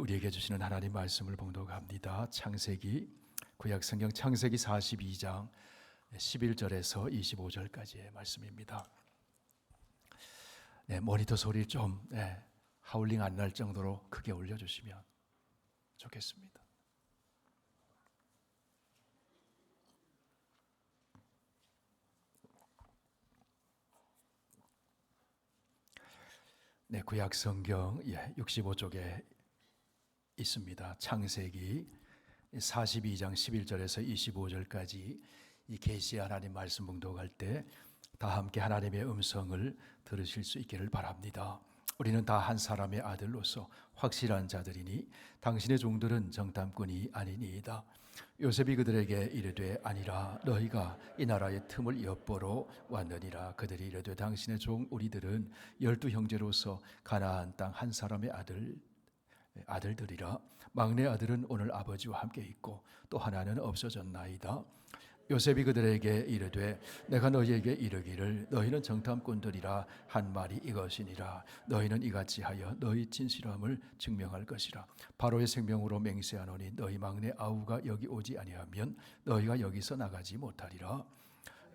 우리에게 주시는 하나님 말씀을 봉독합니다. 창세기, 구약성경 창세기 42장 11절에서 25절까지의 말씀입니다. 모니터 소리 좀 하울링 안 날 정도로 크게 올려주시면 좋겠습니다. 구약성경 65쪽에 있습니다. 창세기 42장 11절에서 25절까지 이 계시 하나님 말씀 봉독할 때 다 함께 하나님의 음성을 들으실 수 있기를 바랍니다. 우리는 다 한 사람의 아들로서 확실한 자들이니 당신의 종들은 정탐꾼이 아니니이다. 요셉이 그들에게 이르되 아니라 너희가 이 나라의 틈을 엿보러 왔느니라. 그들이 이르되 당신의 종 우리들은 12 형제로서 가나안 땅 한 사람의 아들들이라. 막내 아들은 오늘 아버지와 함께 있고 또 하나는 없어졌나이다. 요셉이 그들에게 이르되 내가 너희에게 이르기를 너희는 정탐꾼들이라 한 말이 이것이니라. 너희는 이같이 하여 너희 진실함을 증명할 것이라. 바로의 생명으로 맹세하노니 너희 막내 아우가 여기 오지 아니하면 너희가 여기서 나가지 못하리라.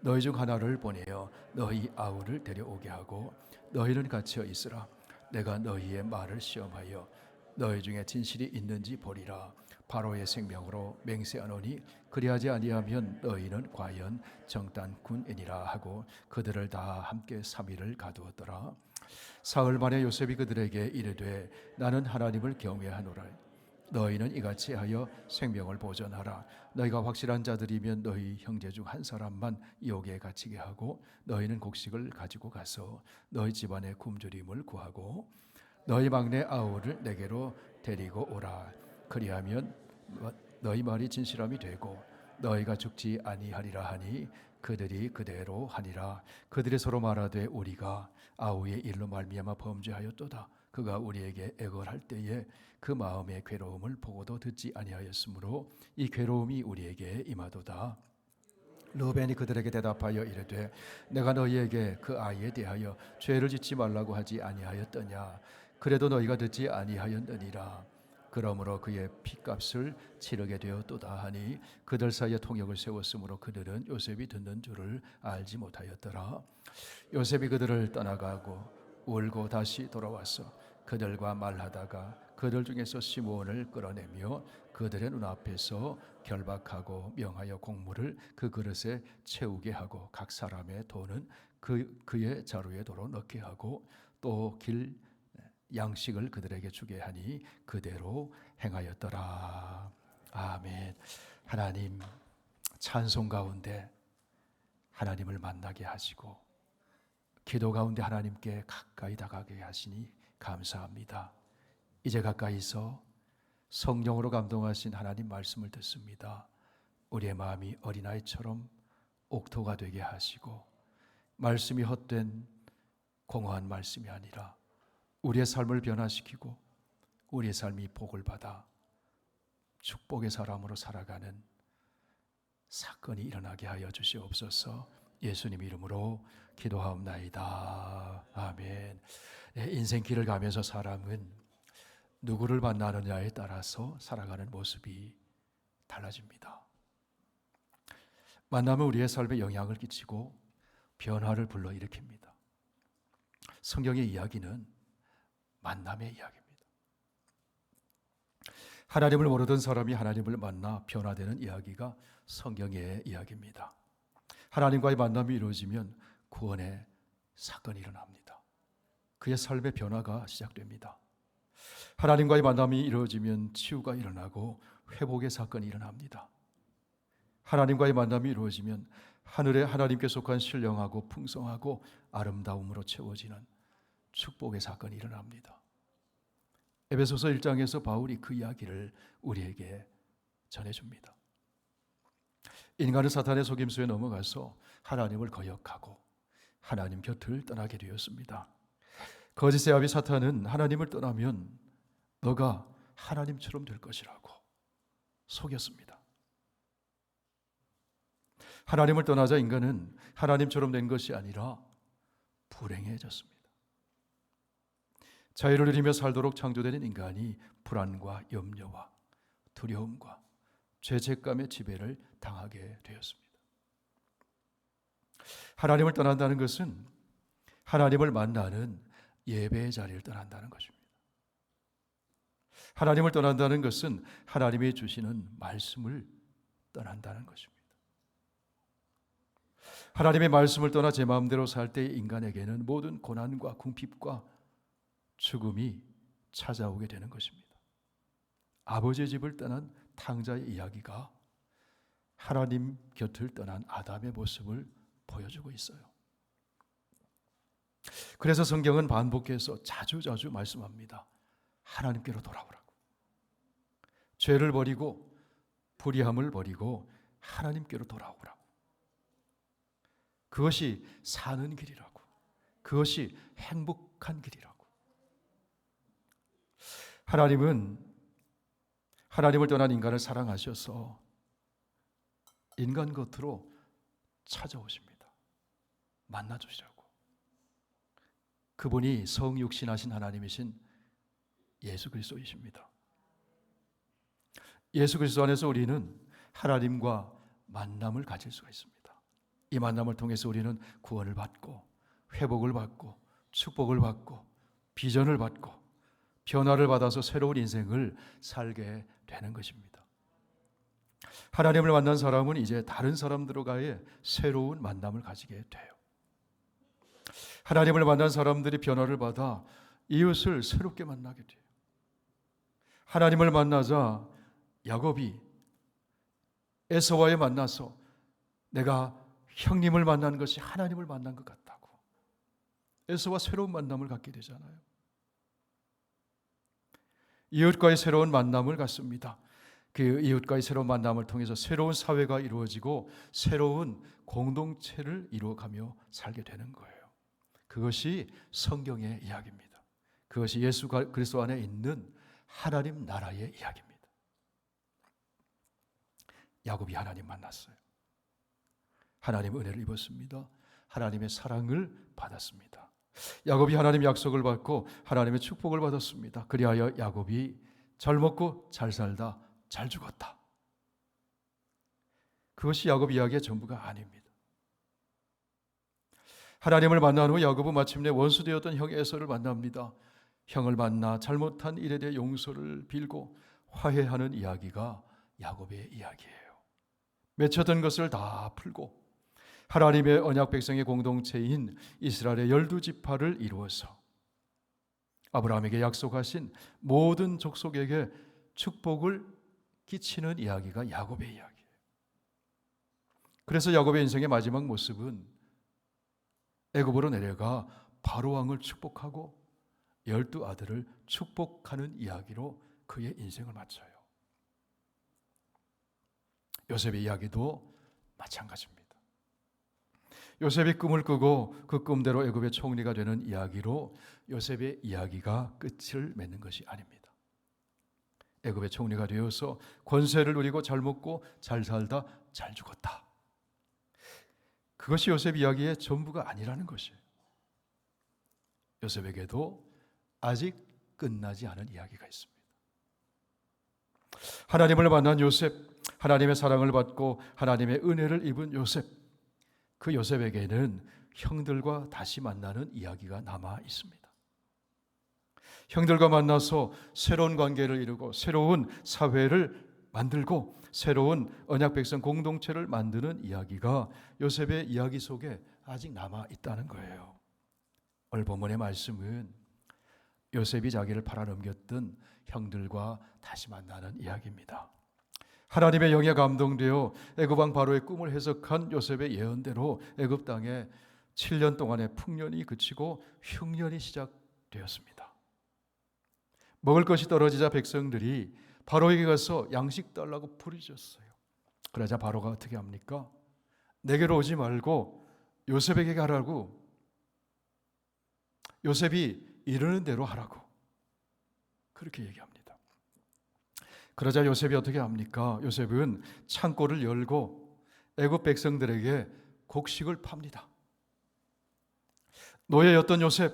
너희 중 하나를 보내어 너희 아우를 데려오게 하고 너희는 갇혀 있으라. 내가 너희의 말을 시험하여 너희 중에 진실이 있는지 보리라. 바로의 생명으로 맹세하노니 그리하지 아니하면 너희는 과연 정탐꾼이니라 하고 그들을 다 함께 3일을 가두었더라. 사흘 만에 요셉이 그들에게 이르되 나는 하나님을 경외하노라. 너희는 이같이 하여 생명을 보존하라. 너희가 확실한 자들이면 너희 형제 중 한 사람만 이옥에 갇히게 하고 너희는 곡식을 가지고 가서 너희 집안의 굶주림을 구하고 너희 막내 아우를 내게로 데리고 오라. 그리하면 너희 말이 진실함이 되고 너희가 죽지 아니하리라 하니 그들이 그대로 하니라. 그들이 서로 말하되 우리가 아우의 일로 말미암아 범죄하였도다. 그가 우리에게 애걸할 때에 그 마음의 괴로움을 보고도 듣지 아니하였으므로 이 괴로움이 우리에게 임하도다. 르벤이 그들에게 대답하여 이르되 내가 너희에게 그 아이에 대하여 죄를 짓지 말라고 하지 아니하였더냐. 그래도 너희가 듣지 아니하였느니라. 그러므로 그의 핏값을 치르게 되었도다 하니 그들 사이에 통역을 세웠으므로 그들은 요셉이 듣는 줄을 알지 못하였더라. 요셉이 그들을 떠나가고 울고 다시 돌아와서 그들과 말하다가 그들 중에서 시므온을 끌어내며 그들의 눈앞에서 결박하고 명하여 곡물을 그 그릇에 채우게 하고 각 사람의 돈은 그의 자루에 도로 넣게 하고 또 길 양식을 그들에게 주게 하니 그대로 행하였더라. 아멘. 하나님, 찬송 가운데 하나님을 만나게 하시고 기도 가운데 하나님께 가까이 다가가게 하시니 감사합니다. 이제 가까이서 성령으로 감동하신 하나님 말씀을 듣습니다. 우리의 마음이 어린아이처럼 옥토가 되게 하시고 말씀이 헛된 공허한 말씀이 아니라 우리의 삶을 변화시키고 우리의 삶이 복을 받아 축복의 사람으로 살아가는 사건이 일어나게 하여 주시옵소서. 예수님 이름으로 기도하옵나이다. 아멘. 인생길을 가면서 사람은 누구를 만나느냐에 따라서 살아가는 모습이 달라집니다. 만나면 우리의 삶에 영향을 끼치고 변화를 불러일으킵니다. 성경의 이야기는 만남의 이야기입니다. 하나님을 모르던 사람이 하나님을 만나 변화되는 이야기가 성경의 이야기입니다. 하나님과의 만남이 이루어지면 구원의 사건이 일어납니다. 그의 삶의 변화가 시작됩니다. 하나님과의 만남이 이루어지면 치유가 일어나고 회복의 사건이 일어납니다. 하나님과의 만남이 이루어지면 하늘에 하나님께 속한 신령하고 풍성하고 아름다움으로 채워지는 축복의 사건이 일어납니다. 에베소서 1장에서 바울이 그 이야기를 우리에게 전해줍니다. 인간은 사탄의 속임수에 넘어가서 하나님을 거역하고 하나님 곁을 떠나게 되었습니다. 거짓의 아비 사탄은 하나님을 떠나면 너가 하나님처럼 될 것이라고 속였습니다. 하나님을 떠나자 인간은 하나님처럼 된 것이 아니라 불행해졌습니다. 자유를 누리며 살도록 창조된 인간이 불안과 염려와 두려움과 죄책감의 지배를 당하게 되었습니다. 하나님을 떠난다는 것은 하나님을 만나는 예배의 자리를 떠난다는 것입니다. 하나님을 떠난다는 것은 하나님이 주시는 말씀을 떠난다는 것입니다. 하나님의 말씀을 떠나 제 마음대로 살 때 인간에게는 모든 고난과 궁핍과 죽음이 찾아오게 되는 것입니다. 아버지의 집을 떠난 탕자의 이야기가 하나님 곁을 떠난 아담의 모습을 보여주고 있어요. 그래서 성경은 반복해서 자주 말씀합니다. 하나님께로 돌아오라고. 죄를 버리고 불의함을 버리고 하나님께로 돌아오라고. 그것이 사는 길이라고. 그것이 행복한 길이라고. 하나님은 하나님을 떠난 인간을 사랑하셔서 인간 곁으로 찾아오십니다. 만나주시라고. 그분이 성육신하신 하나님이신 예수 그리스도이십니다. 예수 그리스도 안에서 우리는 하나님과 만남을 가질 수가 있습니다. 이 만남을 통해서 우리는 구원을 받고 회복을 받고 축복을 받고 비전을 받고 변화를 받아서 새로운 인생을 살게 되는 것입니다. 하나님을 만난 사람은 이제 다른 사람들과의 새로운 만남을 가지게 돼요. 하나님을 만난 사람들이 변화를 받아 이웃을 새롭게 만나게 돼요. 하나님을 만나자 야곱이 에서와에 만나서 내가 형님을 만난 것이 하나님을 만난 것 같다고 에서와 새로운 만남을 갖게 되잖아요. 이웃과의 새로운 만남을 갖습니다. 그 이웃과의 새로운 만남을 통해서 새로운 사회가 이루어지고 새로운 공동체를 이루어가며 살게 되는 거예요. 그것이 성경의 이야기입니다. 그것이 예수 그리스도 안에 있는 하나님 나라의 이야기입니다. 야곱이 하나님 만났어요. 하나님 은혜를 입었습니다. 하나님의 사랑을 받았습니다. 야곱이 하나님의 약속을 받고 하나님의 축복을 받았습니다. 그리하여 야곱이 잘 먹고 잘 살다 잘 죽었다. 그것이 야곱 이야기의 전부가 아닙니다. 하나님을 만난 후 야곱은 마침내 원수되었던 형 에서를 만납니다. 형을 만나 잘못한 일에 대해 용서를 빌고 화해하는 이야기가 야곱의 이야기예요. 맺혔던 것을 다 풀고 하나님의 언약 백성의 공동체인 이스라엘의 12지파를 이루어서 아브라함에게 약속하신 모든 족속에게 축복을 끼치는 이야기가 야곱의 이야기예요. 그래서 야곱의 인생의 마지막 모습은 애굽으로 내려가 바로 왕을 축복하고 12 아들을 축복하는 이야기로 그의 인생을 마쳐요. 요셉의 이야기도 마찬가지입니다. 요셉이 꿈을 꾸고 그 꿈대로 애굽의 총리가 되는 이야기로 요셉의 이야기가 끝을 맺는 것이 아닙니다. 애굽의 총리가 되어서 권세를 누리고 잘 먹고 잘 살다 잘 죽었다. 그것이 요셉 이야기의 전부가 아니라는 것이에요. 요셉에게도 아직 끝나지 않은 이야기가 있습니다. 하나님을 만난 요셉, 하나님의 사랑을 받고 하나님의 은혜를 입은 요셉, 그 요셉에게는 형들과 다시 만나는 이야기가 남아 있습니다. 형들과 만나서 새로운 관계를 이루고 새로운 사회를 만들고 새로운 언약 백성 공동체를 만드는 이야기가 요셉의 이야기 속에 아직 남아 있다는 거예요. 오늘 본문의 말씀은 요셉이 자기를 팔아넘겼던 형들과 다시 만나는 이야기입니다. 하나님의 영에 감동되어 애굽 왕 바로의 꿈을 해석한 요셉의 예언대로 애굽 땅에 7년 동안의 풍년이 그치고 흉년이 시작되었습니다. 먹을 것이 떨어지자 백성들이 바로에게 가서 양식 달라고 부르짖었어요. 그러자 바로가 어떻게 합니까? 내게로 오지 말고 요셉에게 가라고, 요셉이 이르는 대로 하라고 그렇게 얘기합니다. 그러자 요셉이 어떻게 합니까? 요셉은 창고를 열고 애굽 백성들에게 곡식을 팝니다. 노예였던 요셉,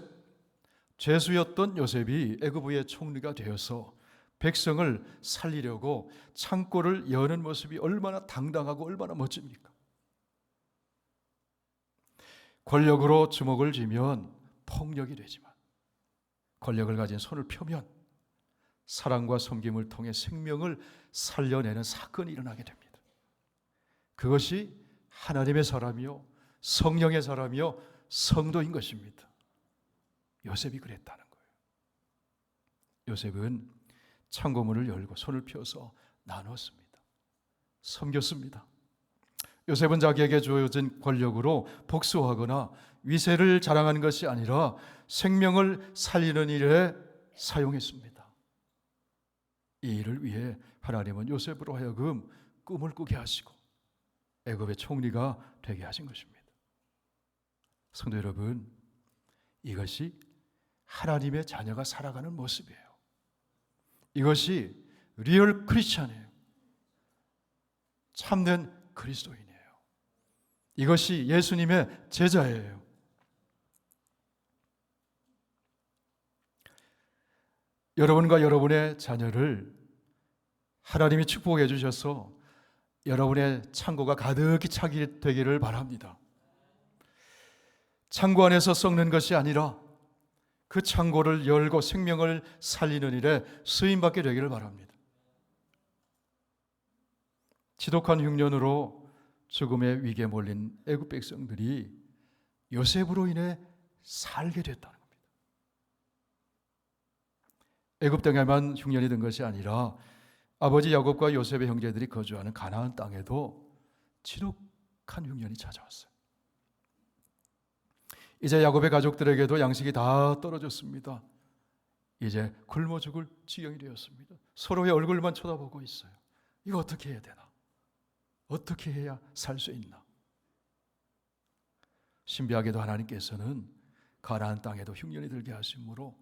죄수였던 요셉이 애굽의 총리가 되어서 백성을 살리려고 창고를 여는 모습이 얼마나 당당하고 얼마나 멋집니까? 권력으로 주먹을 쥐면 폭력이 되지만 권력을 가진 손을 펴면 사랑과 섬김을 통해 생명을 살려내는 사건이 일어나게 됩니다. 그것이 하나님의 사람이요, 성령의 사람이요, 성도인 것입니다. 요셉이 그랬다는 거예요. 요셉은 창고문을 열고 손을 펴서 나눴습니다. 섬겼습니다. 요셉은 자기에게 주어진 권력으로 복수하거나 위세를 자랑하는 것이 아니라 생명을 살리는 일에 사용했습니다. 이 일을 위해 하나님은 요셉으로 하여금 꿈을 꾸게 하시고 애굽의 총리가 되게 하신 것입니다. 성도 여러분, 이것이 하나님의 자녀가 살아가는 모습이에요. 이것이 리얼 크리스찬이에요. 참된 그리스도인이에요. 이것이 예수님의 제자예요. 여러분과 여러분의 자녀를 하나님이 축복해 주셔서 여러분의 창고가 가득히 차게 되기를 바랍니다. 창고 안에서 썩는 것이 아니라 그 창고를 열고 생명을 살리는 일에 쓰임받게 되기를 바랍니다. 지독한 흉년으로 죽음의 위기에 몰린 애굽 백성들이 요셉으로 인해 살게 됐다는 겁니다. 애굽 땅에만 흉년이 든 것이 아니라 아버지 야곱과 요셉의 형제들이 거주하는 가나안 땅에도 지독한 흉년이 찾아왔어요. 이제 야곱의 가족들에게도 양식이 다 떨어졌습니다. 이제 굶어 죽을 지경이 되었습니다. 서로의 얼굴만 쳐다보고 있어요. 이거 어떻게 해야 되나? 어떻게 해야 살 수 있나? 신비하게도 하나님께서는 가나안 땅에도 흉년이 들게 하심으로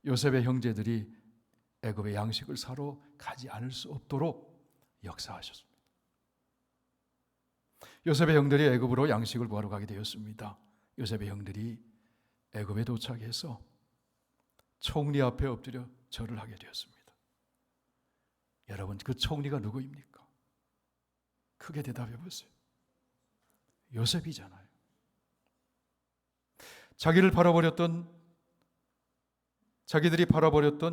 요셉의 형제들이 애굽의 양식을 사러 가지 않을 수 없도록 역사하셨습니다. 요셉의 형들이 애굽으로 양식을 구하러 가게 되었습니다. 요셉의 형들이 애굽에 도착해서 총리 앞에 엎드려 절을 하게 되었습니다. 여러분, 그 총리가 누구입니까? 크게 대답해 보세요. 요셉이잖아요. 자기들이 팔아버렸던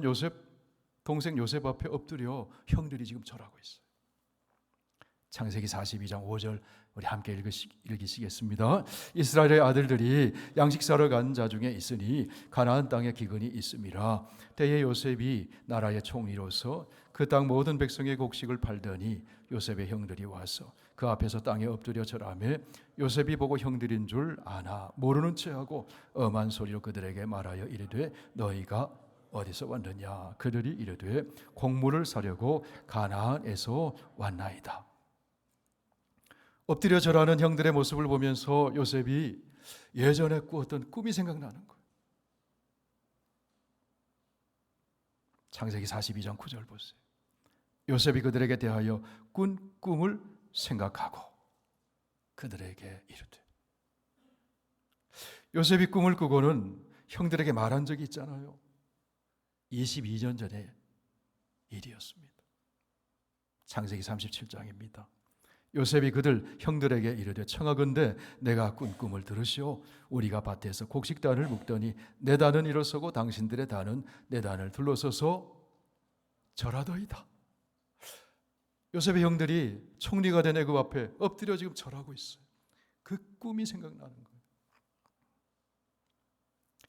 요셉, 동생 요셉 앞에 엎드려 형들이 지금 절하고 있어요. 창세기 42장 5절 우리 함께 읽으시겠습니다. 이스라엘의 아들들이 양식 사러 간 자 중에 있으니 가나안 땅에 기근이 있음이라. 때에 요셉이 나라의 총리로서 그 땅 모든 백성의 곡식을 팔더니 요셉의 형들이 와서 그 앞에서 땅에 엎드려 절하며 요셉이 보고 형들인 줄 아나 모르는 체하고 엄한 소리로 그들에게 말하여 이르되 너희가 어디서 왔느냐? 그들이 이르되 곡물을 사려고 가나안에서 왔나이다. 엎드려 절하는 형들의 모습을 보면서 요셉이 예전에 꾸었던 꿈이 생각나는 거예요. 창세기 42장 9절 보세요. 요셉이 그들에게 대하여 꾼 꿈을 생각하고 그들에게 이르되. 요셉이 꿈을 꾸고는 형들에게 말한 적이 있잖아요. 22년 전의 일이었습니다. 창세기 37장입니다. 요셉이 그들 형들에게 이르되 청하건대 내가 꾼 꿈을 들으시오. 우리가 밭에서 곡식단을 묶더니 내 단은 일어서고 당신들의 단은 내 단을 둘러서서 절하더이다. 요셉의 형들이 총리가 된 애굽 앞에 엎드려 지금 절하고 있어요. 그 꿈이 생각나는 거예요.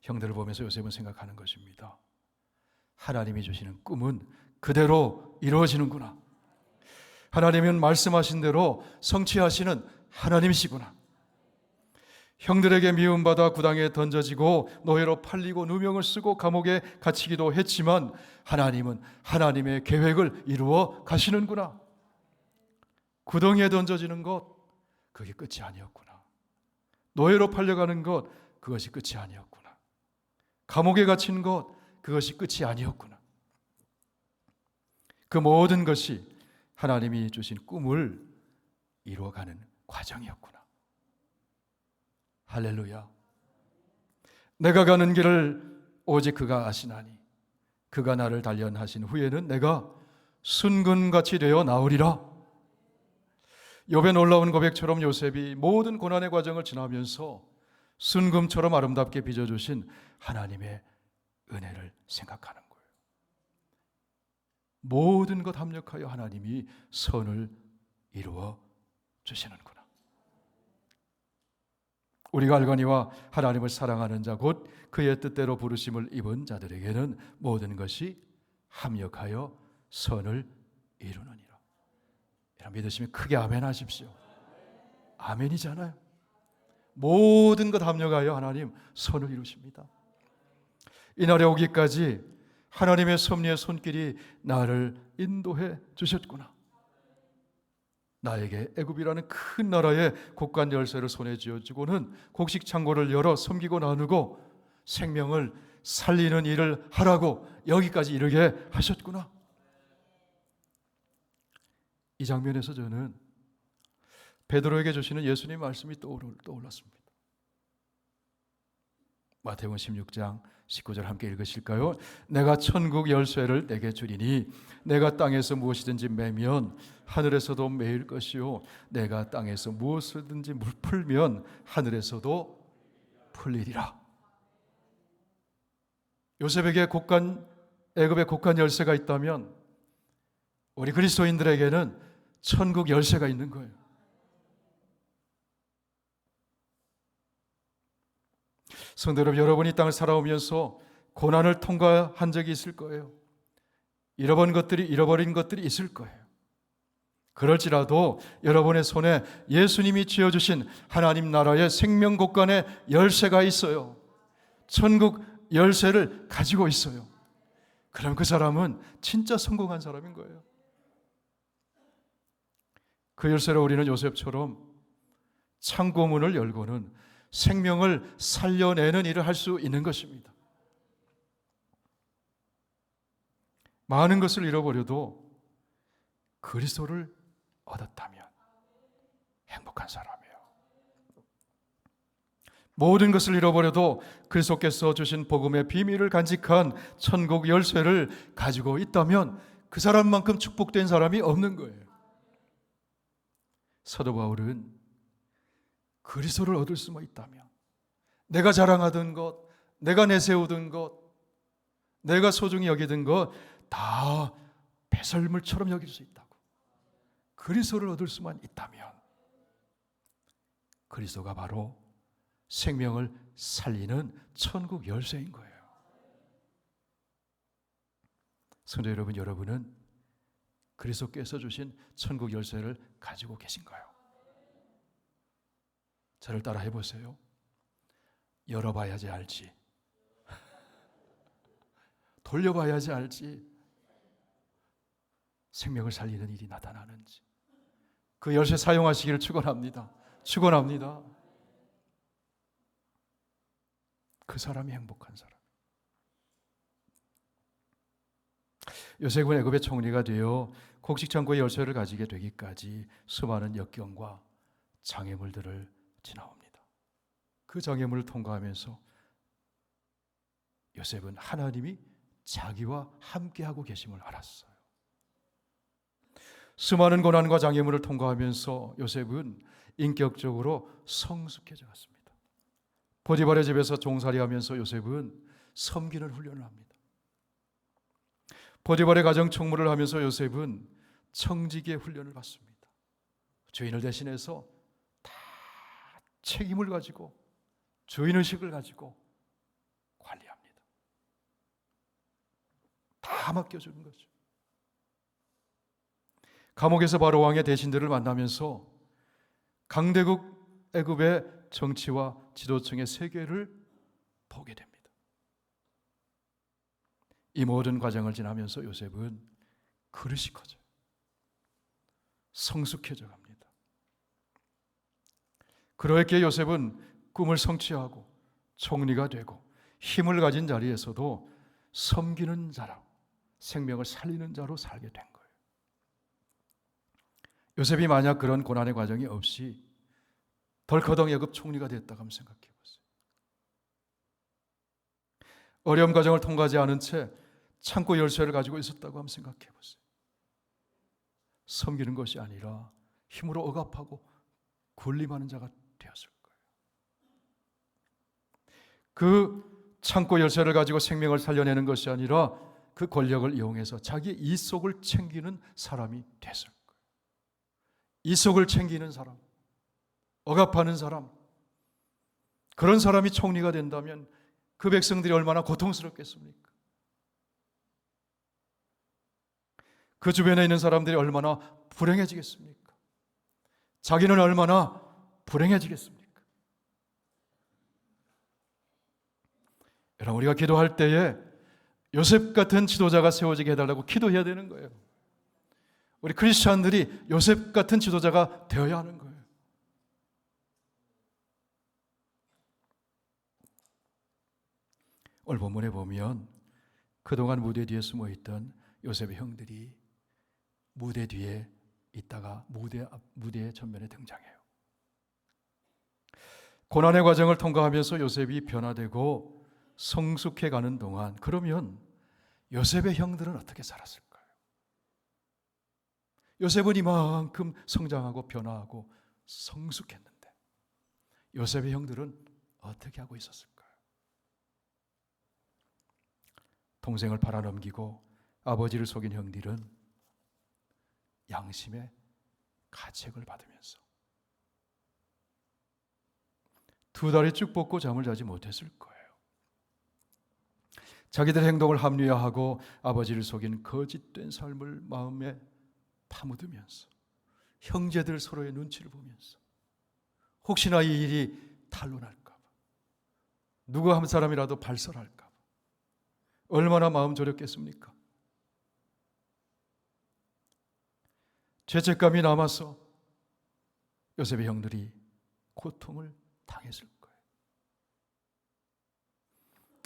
형들을 보면서 요셉은 생각하는 것입니다. 하나님이 주시는 꿈은 그대로 이루어지는구나. 하나님은 말씀하신 대로 성취하시는 하나님이시구나. 형들에게 미움받아 구덩이에 던져지고 노예로 팔리고 누명을 쓰고 감옥에 갇히기도 했지만 하나님은 하나님의 계획을 이루어 가시는구나. 구덩이에 던져지는 것, 그게 끝이 아니었구나. 노예로 팔려가는 것, 그것이 끝이 아니었구나. 감옥에 갇힌 것, 그것이 끝이 아니었구나. 그 모든 것이 하나님이 주신 꿈을 이루어가는 과정이었구나. 할렐루야. 내가 가는 길을 오직 그가 아시나니 그가 나를 단련하신 후에는 내가 순금같이 되어 나오리라. 욥의 놀라운 고백처럼 요셉이 모든 고난의 과정을 지나면서 순금처럼 아름답게 빚어주신 하나님의 은혜를 생각하는 거예요. 모든 것 합력하여 하나님이 선을 이루어 주시는구나. 우리가 알거니와 하나님을 사랑하는 자 곧 그의 뜻대로 부르심을 입은 자들에게는 모든 것이 합력하여 선을 이루느니라. 여러분 믿으시면 크게 아멘 하십시오. 아멘이잖아요. 모든 것 합력하여 하나님 선을 이루십니다. 이날에 오기까지 하나님의 섭리의 손길이 나를 인도해 주셨구나. 나에게 애굽이라는 큰 나라의 곡간 열쇠를 손에 쥐어주고는 곡식 창고를 열어 섬기고 나누고 생명을 살리는 일을 하라고 여기까지 이르게 하셨구나. 이 장면에서 저는 베드로에게 주시는 예수님 말씀이 떠올랐습니다. 마태복음 16장 19절 함께 읽으실까요? 내가 천국 열쇠를 내게 주리니 내가 땅에서 무엇이든지 매면 하늘에서도 매일 것이요 내가 땅에서 무엇이든지 풀면 하늘에서도 풀리리라. 요셉에게 애굽의 곡간 열쇠가 있다면 우리 그리스도인들에게는 천국 열쇠가 있는 거예요. 성도 여러분, 여러분이 땅을 살아오면서 고난을 통과한 적이 있을 거예요. 잃어버린 것들이 있을 거예요. 그럴지라도 여러분의 손에 예수님이 쥐어주신 하나님 나라의 생명 곡간의 열쇠가 있어요. 천국 열쇠를 가지고 있어요. 그럼 그 사람은 진짜 성공한 사람인 거예요. 그 열쇠로 우리는 요셉처럼 창고문을 열고는 생명을 살려내는 일을 할 수 있는 것입니다. 많은 것을 잃어버려도 그리스도를 얻었다면 행복한 사람이에요. 모든 것을 잃어버려도 그리스도께서 주신 복음의 비밀을 간직한 천국 열쇠를 가지고 있다면 그 사람만큼 축복된 사람이 없는 거예요. 사도 바울은 그리스도를 얻을 수만 있다면 내가 자랑하던 것, 내가 내세우던 것, 내가 소중히 여기던 것 다 배설물처럼 여길 수 있다고. 그리스도를 얻을 수만 있다면 그리스도가 바로 생명을 살리는 천국 열쇠인 거예요. 성도 여러분, 여러분은 그리스도께서 주신 천국 열쇠를 가지고 계신가요? 저를 따라 해보세요. 열어봐야지 알지. 돌려봐야지 알지. 생명을 살리는 일이 나타나는지. 그 열쇠 사용하시기를 축원합니다. 축원합니다. 그 사람이 행복한 사람. 요셉은 애굽의 총리가 되어 곡식창고의 열쇠를 가지게 되기까지 수많은 역경과 장애물들을 지나옵니다. 그 장애물을 통과하면서 요셉은 하나님이 자기와 함께하고 계심을 알았어요. 수많은 고난과 장애물을 통과하면서 요셉은 인격적으로 성숙해져 갔습니다. 보디발의 집에서 종살이하면서 요셉은 섬기는 훈련을 합니다. 보디발의 가정 총무를 하면서 요셉은 청지기의 훈련을 받습니다. 주인을 대신해서 다 책임을 가지고 주인의식을 가지고 관리합니다. 다 맡겨주는 거죠. 감옥에서 바로 왕의 대신들을 만나면서 강대국 애굽의 정치와 지도층의 세계를 보게 됩니다. 이 모든 과정을 지나면서 요셉은 그릇이 커져요. 성숙해져 갑니다. 그렇게 요셉은 꿈을 성취하고 총리가 되고 힘을 가진 자리에서도 섬기는 자로, 생명을 살리는 자로 살게 된 거예요. 요셉이 만약 그런 고난의 과정이 없이 덜커덩 애굽 총리가 됐다고 한번 생각해 보세요. 어려움 과정을 통과하지 않은 채 창고 열쇠를 가지고 있었다고 한번 생각해 보세요. 섬기는 것이 아니라 힘으로 억압하고 군림하는 자가 되었을 거예요. 그 창고 열쇠를 가지고 생명을 살려내는 것이 아니라 그 권력을 이용해서 자기 이속을 챙기는 사람이 됐을 거예요. 이속을 챙기는 사람, 억압하는 사람, 그런 사람이 총리가 된다면 그 백성들이 얼마나 고통스럽겠습니까? 그 주변에 있는 사람들이 얼마나 불행해지겠습니까? 자기는 얼마나 불행해지겠습니까? 여러분, 우리가 기도할 때에 요셉 같은 지도자가 세워지게 해달라고 기도해야 되는 거예요. 우리 크리스찬들이 요셉 같은 지도자가 되어야 하는 거예요. 오늘 본문에 보면 그동안 무대 뒤에 숨어있던 요셉의 형들이 무대 뒤에 있다가 무대의 전면에 등장해요. 고난의 과정을 통과하면서 요셉이 변화되고 성숙해가는 동안, 그러면 요셉의 형들은 어떻게 살았을까요? 요셉은 이만큼 성장하고 변화하고 성숙했는데 요셉의 형들은 어떻게 하고 있었을까요? 동생을 팔아넘기고 아버지를 속인 형들은 양심의 가책을 받으면서 2달이 쭉 뻗고 잠을 자지 못했을 거예요. 자기들의 행동을 합리화하고 아버지를 속인 거짓된 삶을 마음에 파묻으면서 형제들 서로의 눈치를 보면서 혹시나 이 일이 탄로 날까 봐, 누구 한 사람이라도 발설할까 봐 얼마나 마음 졸였겠습니까? 죄책감이 남아서 요셉의 형들이 고통을 당했을 거예요.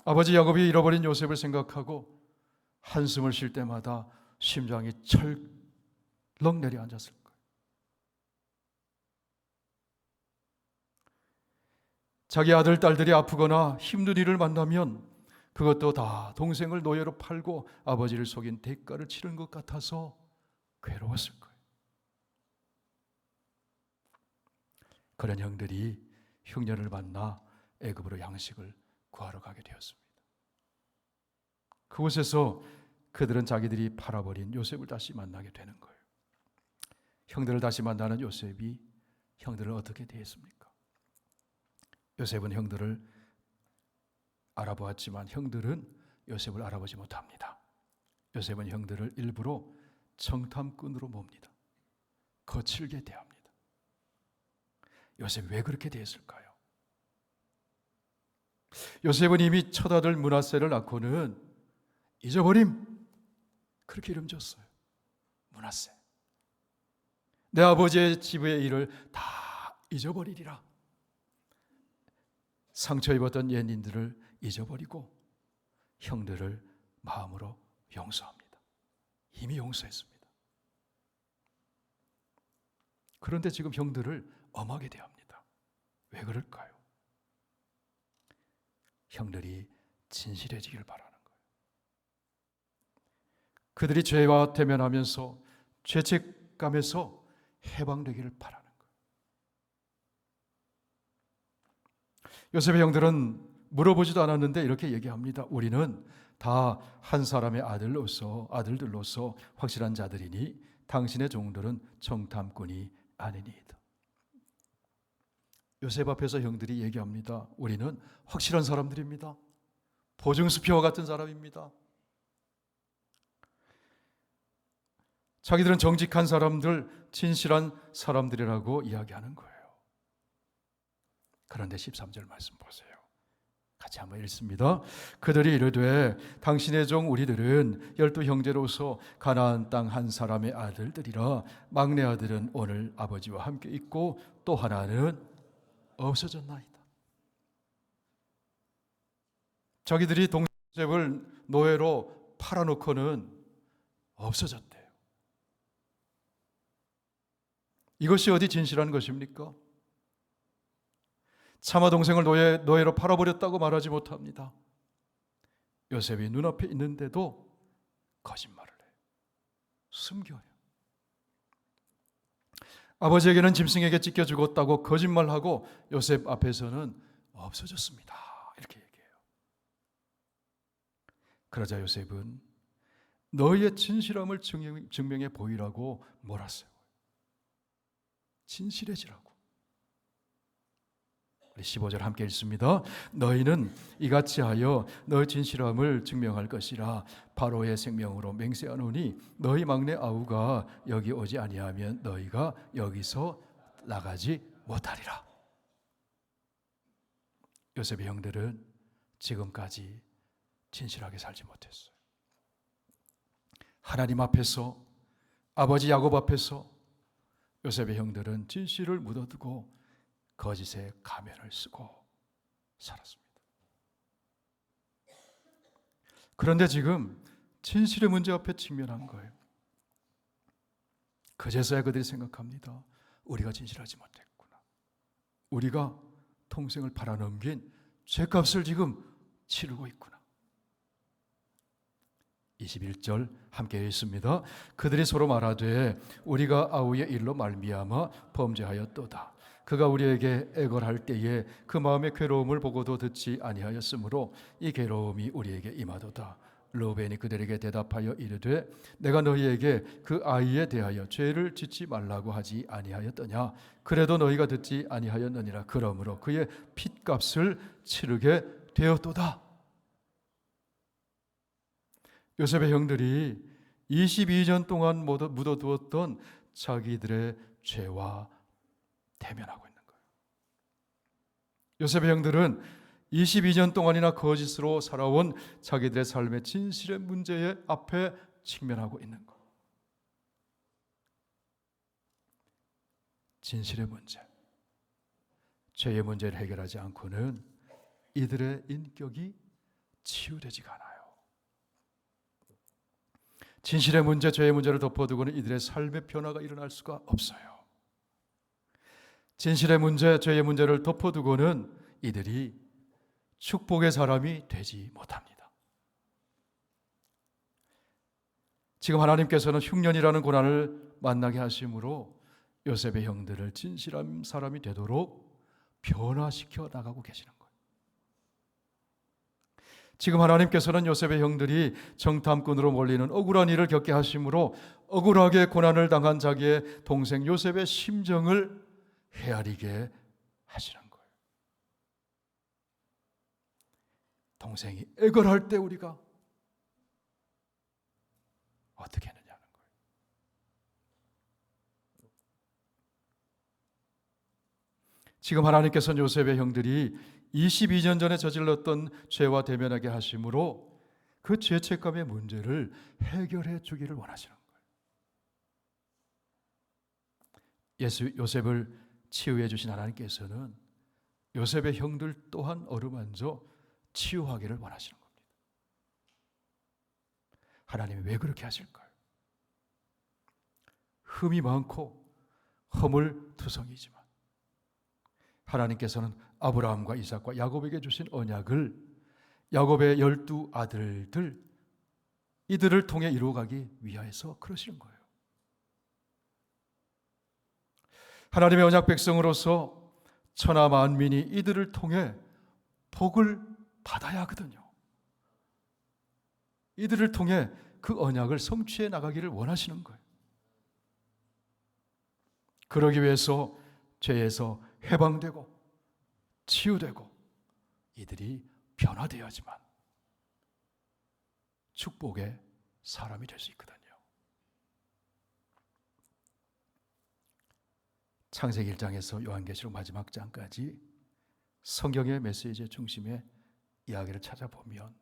아버지 야곱이 잃어버린 요셉을 생각하고 한숨을 쉴 때마다 심장이 철렁 내려앉았을 거예요. 자기 아들, 딸들이 아프거나 힘든 일을 만나면 그것도 다 동생을 노예로 팔고 아버지를 속인 대가를 치른 것 같아서 괴로웠을 거예요. 그런 형들이 흉년을 만나 애굽으로 양식을 구하러 가게 되었습니다. 그곳에서 그들은 자기들이 팔아버린 요셉을 다시 만나게 되는 거예요. 형들을 다시 만나는 요셉이 형들을 어떻게 대했습니까? 요셉은 형들을 알아보았지만 형들은 요셉을 알아보지 못합니다. 요셉은 형들을 일부러 정탐꾼으로 몹니다. 거칠게 대합니다. 요셉이 왜 그렇게 대했을까요? 요셉은 이미 첫 아들 므낫세를 낳고는 잊어버림, 그렇게 이름 줬어요. 므낫세. 내 아버지의 집의 일을 다 잊어버리리라. 상처 입었던 옛인들을 잊어버리고 형들을 마음으로 용서합니다. 이미 용서했습니다. 그런데 지금 형들을 엄하게 대합니다. 왜 그럴까요? 형들이 진실해지길 바라는 거예요. 그들이 죄와 대면하면서 죄책감에서 해방되기를 바라는 거예요. 요셉의 형들은 물어보지도 않았는데 이렇게 얘기합니다. 우리는 다 한 사람의 아들들로서 확실한 자들이니 당신의 종들은 정탐꾼이 아니니이다. 요셉 앞에서 형들이 얘기합니다. 우리는 확실한 사람들입니다. 보증수표와 같은 사람입니다. 자기들은 정직한 사람들, 진실한 사람들이라고 이야기하는 거예요. 그런데 13절 말씀 보세요. 같이 한번 읽습니다. 그들이 이르되 당신의 종 우리들은 12형제로서 가나안 땅 한 사람의 아들들이라 막내 아들은 오늘 아버지와 함께 있고 또 하나는 없어졌나이다. 자기들이 동생 요셉을 노예로 팔아놓고는 없어졌대요. 이것이 어디 진실한 것입니까? 차마 동생을 노예로 팔아버렸다고 말하지 못합니다. 요셉이 눈앞에 있는데도 거짓말을 해요. 숨겨요. 아버지에게는 짐승에게 찢겨 죽었다고 거짓말하고 요셉 앞에서는 없어졌습니다. 이렇게 얘기해요. 그러자 요셉은 너희의 진실함을 증명해 보이라고 몰았어요. 진실해지라고. 15절 함께 읽습니다. 너희는 이같이 하여 너희 진실함을 증명할 것이라. 바로의 생명으로 맹세하노니 너희 막내 아우가 여기 오지 아니하면 너희가 여기서 나가지 못하리라. 요셉의 형들은 지금까지 진실하게 살지 못했어요. 하나님 앞에서, 아버지 야곱 앞에서 요셉의 형들은 진실을 묻어두고 거짓의 가면을 쓰고 살았습니다. 그런데 지금 진실의 문제 앞에 직면한 거예요. 그제서야 그들이 생각합니다. 우리가 진실하지 못했구나. 우리가 통생을 팔아넘긴 죄값을 지금 치르고 있구나. 21절 함께 있습니다. 그들이 서로 말하되 우리가 아우의 일로 말미암아 범죄하였도다. 그가 우리에게 애걸할 때에 그 마음의 괴로움을 보고도 듣지 아니하였으므로 이 괴로움이 우리에게 임하도다. 르우벤이 그들에게 대답하여 이르되 내가 너희에게 그 아이에 대하여 죄를 짓지 말라고 하지 아니하였더냐. 그래도 너희가 듣지 아니하였느니라. 그러므로 그의 핏값을 치르게 되었도다. 요셉의 형들이 22년 동안 묻어두었던 자기들의 죄와 대면하고 있는 거예요. 요셉의 형들은 22년 동안이나 거짓으로 살아온 자기들의 삶의 진실의 문제에 앞에 직면하고 있는 거예요. 진실의 문제, 죄의 문제를 해결하지 않고는 이들의 인격이 치유되지가 않아요. 진실의 문제, 죄의 문제를 덮어두고는 이들의 삶의 변화가 일어날 수가 없어요. 진실의 문제, 죄의 문제를 덮어두고는 이들이 축복의 사람이 되지 못합니다. 지금 하나님께서는 흉년이라는 고난을 만나게 하심으로 요셉의 형들을 진실한 사람이 되도록 변화시켜 나가고 계시는 거예요. 지금 하나님께서는 요셉의 형들이 정탐꾼으로 몰리는 억울한 일을 겪게 하심으로 억울하게 고난을 당한 자기의 동생 요셉의 심정을 헤아리게 하시는 거예요. 동생이 애걸할 때 우리가 어떻게 했느냐는 거예요. 지금 하나님께서는 요셉의 형들이 22년 전에 저질렀던 죄와 대면하게 하심으로 그 죄책감의 문제를 해결해 주기를 원하시는 거예요. 요셉을 치유해 주신 하나님께서는 요셉의 형들 또한 어루만져 치유하기를 원하시는 겁니다. 하나님이 왜 그렇게 하실까요? 흠이 많고 허물투성이지만 하나님께서는 아브라함과 이삭과 야곱에게 주신 언약을 야곱의 12아들들 이들을 통해 이루어가기 위하여서 그러시는 거예요. 하나님의 언약 백성으로서 천하 만민이 이들을 통해 복을 받아야 하거든요. 이들을 통해 그 언약을 성취해 나가기를 원하시는 거예요. 그러기 위해서 죄에서 해방되고 치유되고 이들이 변화되어야지만 축복의 사람이 될 수 있거든요. 창세기 1장에서 요한계시록 마지막 장까지 성경의 메시지의 중심에 이야기를 찾아보면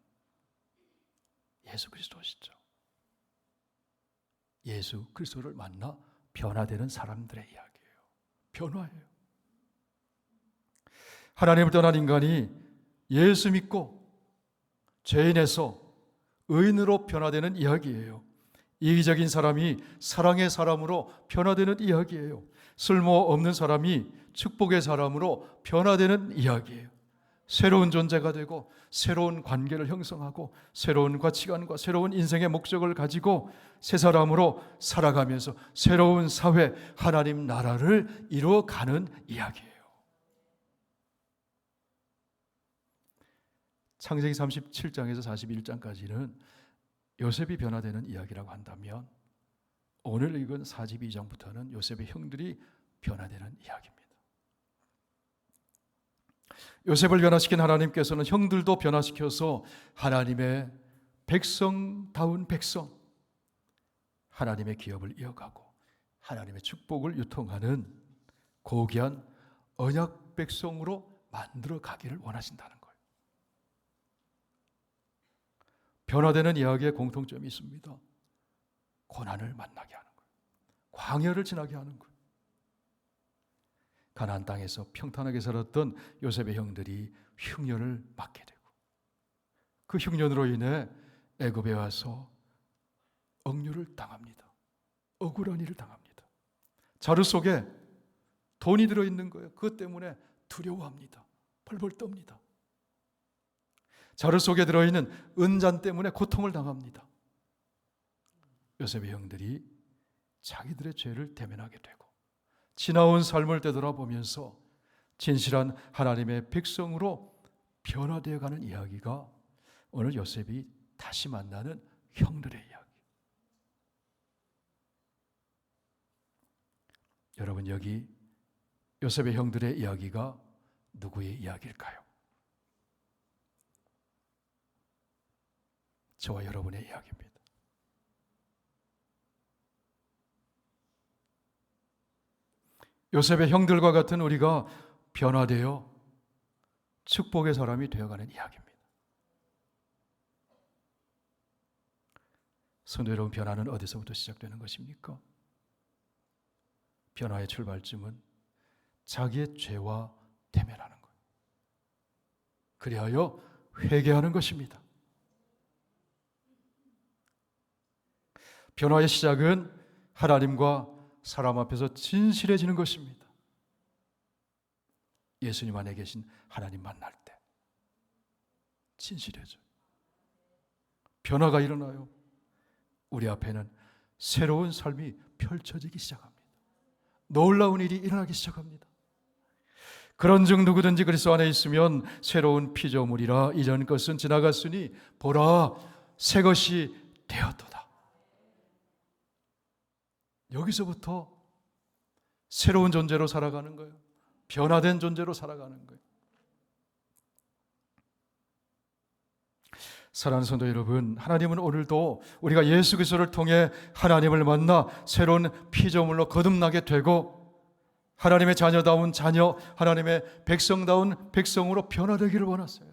예수 그리스도시죠. 예수 그리스도를 만나 변화되는 사람들의 이야기예요. 변화예요. 하나님을 떠난 인간이 예수 믿고 죄인에서 의인으로 변화되는 이야기예요. 이기적인 사람이 사랑의 사람으로 변화되는 이야기예요. 쓸모없는 사람이 축복의 사람으로 변화되는 이야기예요. 새로운 존재가 되고 새로운 관계를 형성하고 새로운 가치관과 새로운 인생의 목적을 가지고 새 사람으로 살아가면서 새로운 사회, 하나님 나라를 이루어가는 이야기예요. 창세기 37장에서 41장까지는 요셉이 변화되는 이야기라고 한다면, 오늘 읽은 42장부터는 요셉의 형들이 변화되는 이야기입니다. 요셉을 변화시킨 하나님께서는 형들도 변화시켜서 하나님의 백성다운 백성, 하나님의 기업을 이어가고 하나님의 축복을 유통하는 고귀한 언약 백성으로 만들어 가기를 원하신다는 거예요. 변화되는 이야기에 공통점이 있습니다. 고난을 만나게 하는 거예요. 광야를 지나게 하는 거예요. 가나안 땅에서 평탄하게 살았던 요셉의 형들이 흉년을 맞게 되고, 그 흉년으로 인해 애굽에 와서 억류를 당합니다. 억울한 일을 당합니다. 자루 속에 돈이 들어있는 거예요. 그것 때문에 두려워합니다. 벌벌 떱니다. 자루 속에 들어있는 은잔 때문에 고통을 당합니다. 요셉의 형들이 자기들의 죄를 대면하게 되고 지나온 삶을 되돌아보면서 진실한 하나님의 백성으로 변화되어 가는 이야기가 오늘 요셉이 다시 만나는 형들의 이야기. 여러분, 여기 요셉의 형들의 이야기가 누구의 이야기일까요? 저와 여러분의 이야기입니다. 요셉의 형들과 같은 우리가 변화되어 축복의 사람이 되어가는 이야기입니다. 성도 여러분, 변화는 어디서부터 시작되는 것입니까? 변화의 출발점은 자기의 죄와 대면하는 것, 그리하여 회개하는 것입니다. 변화의 시작은 하나님과 사람 앞에서 진실해지는 것입니다. 예수님 안에 계신 하나님 만날 때 진실해져요. 변화가 일어나요. 우리 앞에는 새로운 삶이 펼쳐지기 시작합니다. 놀라운 일이 일어나기 시작합니다. 그런즉 누구든지 그리스도 안에 있으면 새로운 피조물이라, 이전 것은 지나갔으니 보라 새 것이 되었도다. 여기서부터 새로운 존재로 살아가는 거예요. 변화된 존재로 살아가는 거예요. 사랑하는 성도 여러분, 하나님은 오늘도 우리가 예수 그리스도를 통해 하나님을 만나 새로운 피조물로 거듭나게 되고 하나님의 자녀다운 자녀, 하나님의 백성다운 백성으로 변화되기를 원하세요.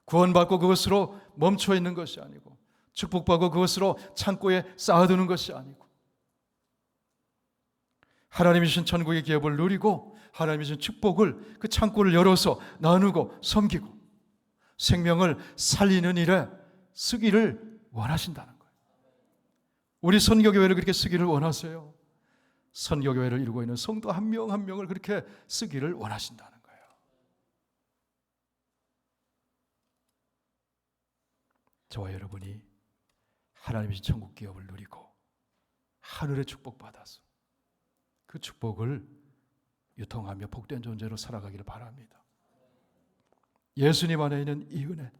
구원받고 그것으로 멈춰 있는 것이 아니고, 축복받고 그것으로 창고에 쌓아두는 것이 아니고, 하나님이 주신 천국의 기업을 누리고 하나님이 주신 축복을, 그 창고를 열어서 나누고 섬기고 생명을 살리는 일에 쓰기를 원하신다는 거예요. 우리 선교교회를 그렇게 쓰기를 원하세요. 선교교회를 이루고 있는 성도 한 명 한 명을 그렇게 쓰기를 원하신다는 거예요. 저와 여러분이 하나님의 천국 기업을 누리고 하늘의 축복받아서 그 축복을 유통하며 복된 존재로 살아가기를 바랍니다. 예수님 안에 있는 이 은혜,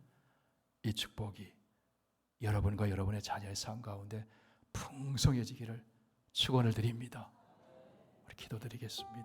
이 축복이 여러분과 여러분의 자녀의 삶 가운데 풍성해지기를 축원을 드립니다. 우리 기도드리겠습니다.